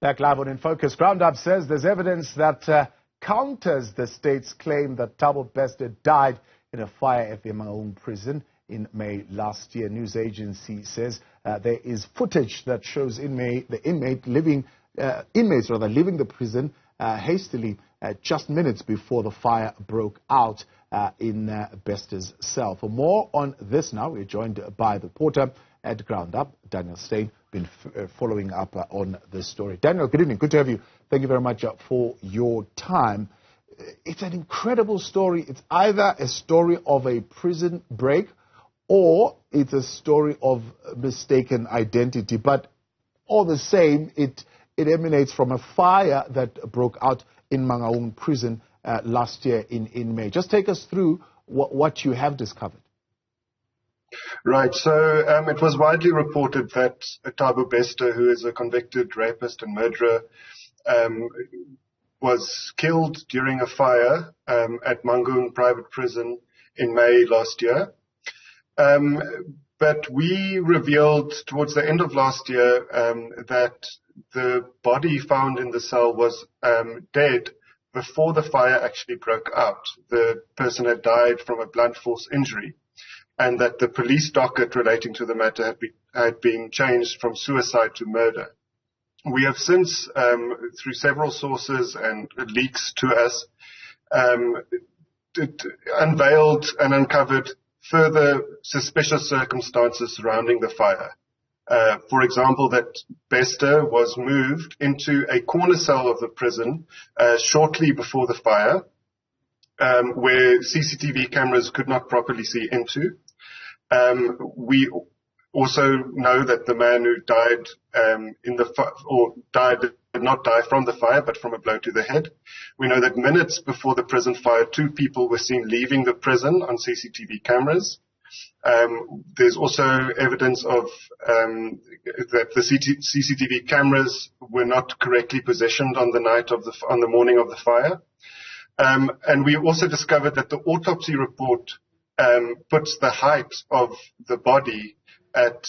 Back live on In Focus, GroundUp says there's evidence that counters the state's claim that Thabo Bester died in a fire at the Mangaung prison in May last year. News agency says there is footage that shows inmates leaving the prison hastily just minutes before the fire broke out in Bester's cell. For more on this now, we're joined by the reporter at GroundUp, Daniel Steyn, been following up on this story. Daniel, good evening. Good to have you. Thank you very much for your time. It's an incredible story. It's either a story of a prison break or it's a story of mistaken identity. But all the same, it emanates from a fire that broke out in Mangaung prison last year in May. Just take us through what you have discovered. Right. So it was widely reported that Thabo Bester, who is a convicted rapist and murderer, was killed during a fire at Mangaung private prison in May last year. But we revealed towards the end of last year that the body found in the cell was dead before the fire actually broke out. The person had died from a blunt force injury, and that the police docket relating to the matter had been changed from suicide to murder. We have since, through several sources and leaks to us, unveiled and uncovered further suspicious circumstances surrounding the fire. For example, that Bester was moved into a corner cell of the prison shortly before the fire, where CCTV cameras could not properly see into. We also know that the man who died did not die from the fire, but from a blow to the head. We know that minutes before the prison fire, 2 people were seen leaving the prison on CCTV cameras. There's also evidence of that the CCTV cameras were not correctly positioned on the morning of the fire. And we also discovered that the autopsy report puts the height of the body at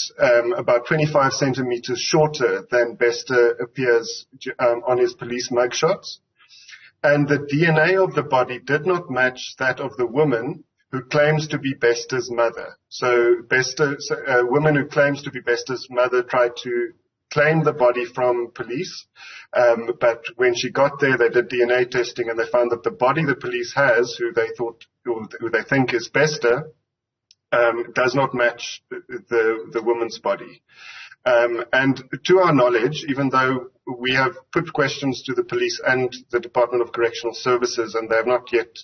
about 25 centimeters shorter than Bester appears on his police mugshots. And the DNA of the body did not match that of the woman who claims to be Bester's mother. So a woman who claims to be Bester's mother tried to claim the body from police, but when she got there, they did DNA testing and they found that the body the police has, who they think is Bester, does not match the woman's body. And to our knowledge, even though we have put questions to the police and the Department of Correctional Services, and they have not yet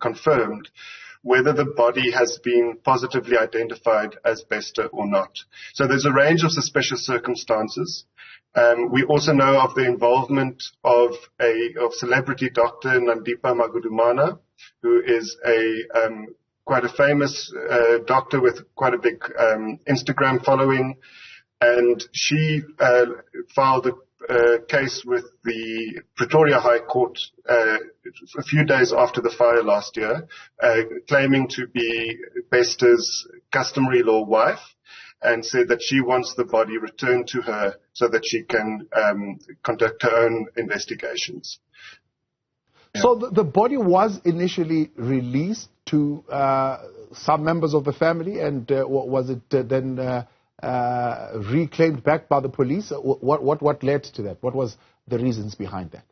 confirmed whether the body has been positively identified as Bester or not. So there's a range of suspicious circumstances. We also know of the involvement of celebrity doctor Nandipha Magudumana, who is quite a famous doctor with quite a big Instagram following, and she filed a case with the Pretoria High Court a few days after the fire last year, claiming to be Bester's customary law wife, and said that she wants the body returned to her so that she can conduct her own investigations. So the body was initially released to some members of the family, and was it then reclaimed back by the police? What led to that? What was the reasons behind that?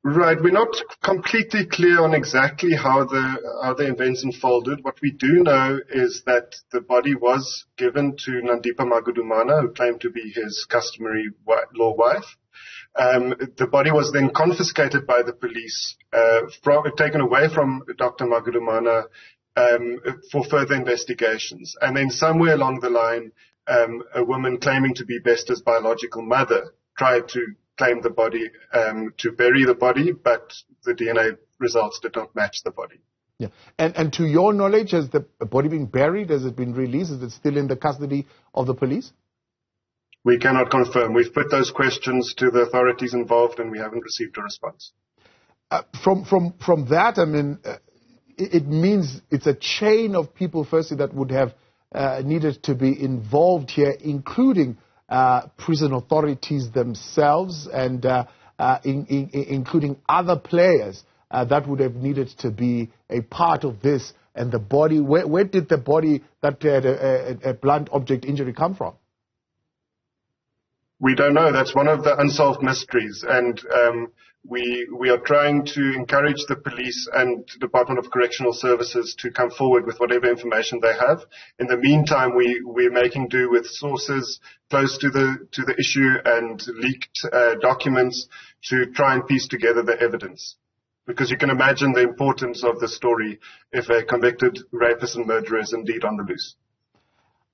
Right, we're not completely clear on exactly how the events unfolded. What we do know is that the body was given to Nandipha Magudumana, who claimed to be his customary law wife. The body was then confiscated by the police, taken away from Dr. Magudumana for further investigations. And then somewhere along the line, a woman claiming to be Bester's biological mother tried to claim the body, to bury the body, but the DNA results did not match the body. Yeah. And to your knowledge, has the body been buried? Has it been released? Is it still in the custody of the police? We cannot confirm. We've put those questions to the authorities involved and we haven't received a response. From that, I mean, it means it's a chain of people, firstly, that would have needed to be involved here, including prison authorities themselves and including other players that would have needed to be a part of this? And the body, where did the body that had a blunt object injury come from? We don't know. That's one of the unsolved mysteries. And we are trying to encourage the police and Department of Correctional Services to come forward with whatever information they have. In the meantime, we're making do with sources close to the issue and leaked documents to try and piece together the evidence. Because you can imagine the importance of the story if a convicted rapist and murderer is indeed on the loose.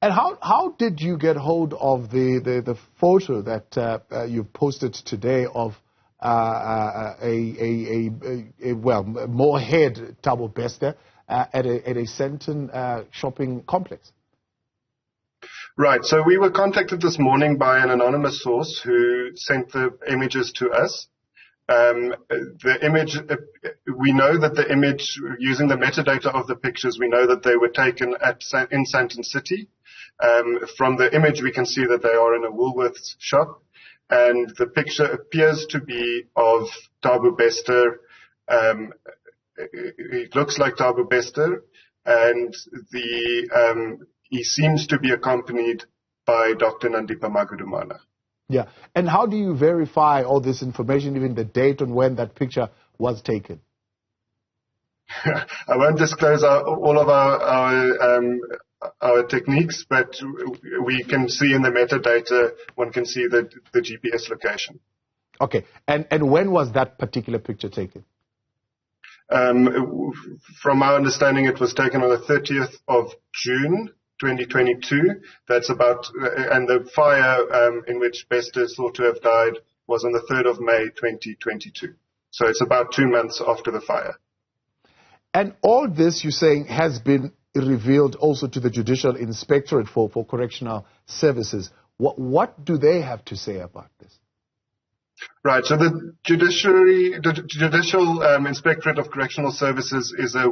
And how did you get hold of the photo that you posted today of Moorhead Thabo Bester at a Sandton shopping complex? Right. So we were contacted this morning by an anonymous source who sent the images to us. The image, we know that the image, using the metadata of the pictures, we know that they were taken in Sandton City. From the image, we can see that they are in a Woolworths shop, and the picture appears to be of Thabo Bester. It looks like Thabo Bester, and he seems to be accompanied by Dr. Nandipa Magudumana. Yeah. And how do you verify all this information, even the date on when that picture was taken? I won't disclose all of our techniques, but we can see in the metadata, one can see the GPS location. Okay. And when was that particular picture taken? From our understanding, it was taken on the 30th of June. 2022. That's about, and the fire in which Bester is thought to have died was on the 3rd of May 2022. So it's about 2 months after the fire. And all this, you're saying, has been revealed also to the Judicial Inspectorate for Correctional Services. What do they have to say about this? Right. So the Judicial Inspectorate of Correctional Services is a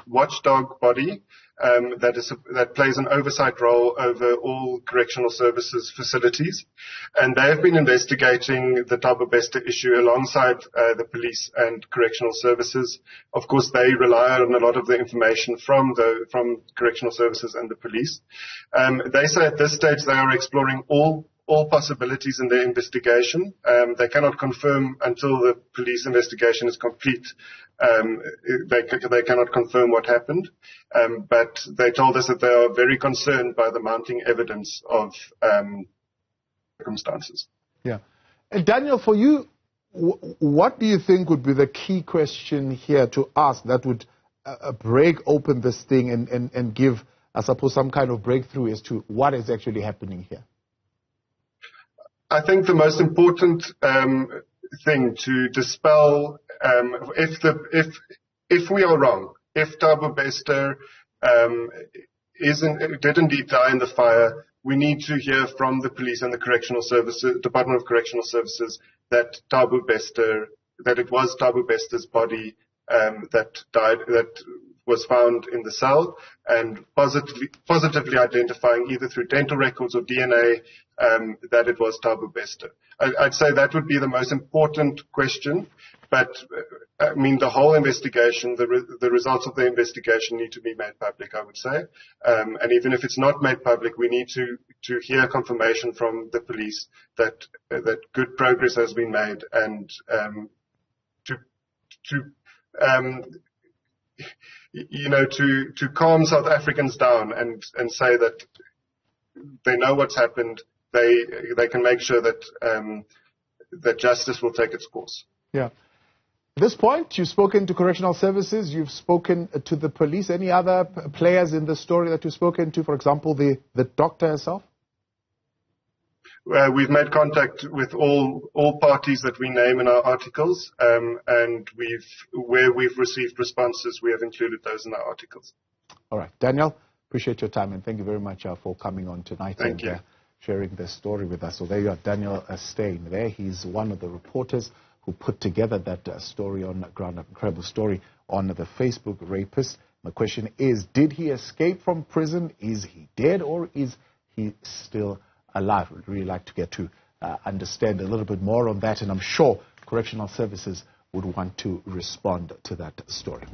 watchdog body that plays an oversight role over all correctional services facilities. And they have been investigating the Thabo Bester issue alongside the police and correctional services. Of course, they rely on a lot of the information from correctional services and the police. They say at this stage they are exploring all possibilities in their investigation. They cannot confirm until the police investigation is complete. They cannot confirm what happened. But they told us that they are very concerned by the mounting evidence of circumstances. Yeah. And Daniel, for you, what do you think would be the key question here to ask that would break open this thing and give, I suppose, some kind of breakthrough as to what is actually happening here? I think the most important thing to dispel, if we are wrong, if Thabo Bester did indeed die in the fire, we need to hear from the police and the Correctional Services, Department of Correctional Services, that it was Thabo Bester's body that died, that was found in the cell, and positively identifying either through dental records or DNA that it was Thabo Bester. I'd say that would be the most important question, but I mean the whole investigation, the results of the investigation need to be made public, I would say, and even if it's not made public, we need to hear confirmation from the police that good progress has been made, and to calm South Africans down and say that they know what's happened, they can make sure that justice will take its course. Yeah. At this point, you've spoken to Correctional Services, you've spoken to the police. Any other players in the story that you've spoken to, for example, the doctor herself? We've made contact with all parties that we name in our articles, and where we've received responses, we have included those in our articles. All right. Daniel, appreciate your time, and thank you very much for coming on tonight. Thank you. Sharing this story with us. So there you are, Daniel Steyn there. He's one of the reporters who put together that story on GroundUp, incredible story on the Facebook rapist. The question is, did he escape from prison? Is he dead, or is he still alive. We'd really like to get to understand a little bit more on that, and I'm sure correctional services would want to respond to that story.